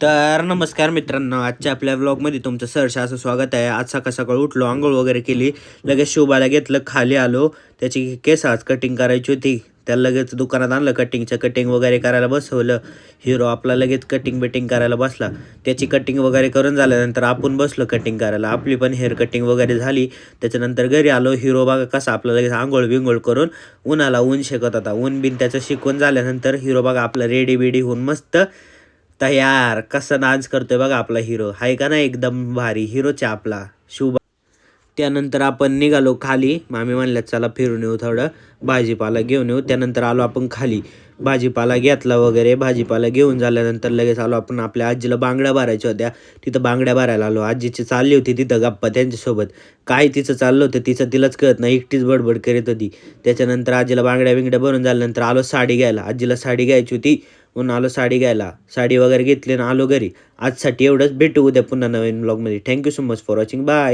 तर नमस्कार मित्रांनो, आजच्या आपल्या व्लॉगमध्ये तुमचं सहर्ष असं स्वागत आहे. आज सकाळ सकाळ उठलो, आंघोळ वगैरे केली, लगेच शोभाला घेतलं, खाली आलो. त्याची केस आज कटिंग करायची होती, त्याला लगेच दुकानात आणलं. कटिंग वगैरे करायला बसवलं. हिरो आपला लगेच कटिंग करायला बसला. त्याची कटिंग वगैरे करून झाल्यानंतर आपण बसलो कटिंग करायला. आपली पण हेअर कटिंग वगैरे झाली. त्याच्यानंतर घरी आलो. हिरो बघा कसा आपला लगेच आंघोळ करून ऊन शेकत होता. ऊन बिन त्याचं शिकवून झाल्यानंतर हिरो बघा आपला रेडी बेडी होऊन मस्त तयार. कसं नाच करतोय बघा आपला हिरो, हाय का नाही एकदम भारी हिरोचा आपला शुभ. त्यानंतर आपण निघालो खाली. मामी म्हणल्यात चला फिरून येऊ, थोडं भाजीपाला घेऊन येऊ. त्यानंतर आलो आपण खाली, भाजीपाला घेतला वगैरे. भाजीपाला घेऊन झाल्यानंतर लगेच आलो आपण आपल्या आजीला बांगड्या भरायच्या होत्या, तिथं बांगड्या भरायला आलो. आजीची चालली होती तिथं गप्पा त्यांच्यासोबत. काय तिचं चाललं होतं तिलाच कळत नाही, एकटीच बडबड करीत होती. त्याच्यानंतर आजीला बांगड्या भरून झाल्यानंतर आलो साडी घ्यायला. आजीला साडी घ्यायची होती म्हणून आलो साडी घ्यायला. साडी वगैरे घेतली आणि आलो घरी. आजसाठी एवढंच. भेटू उद्या पुन्हा नवीन ब्लॉगमध्ये. Thank you so much for watching. Bye.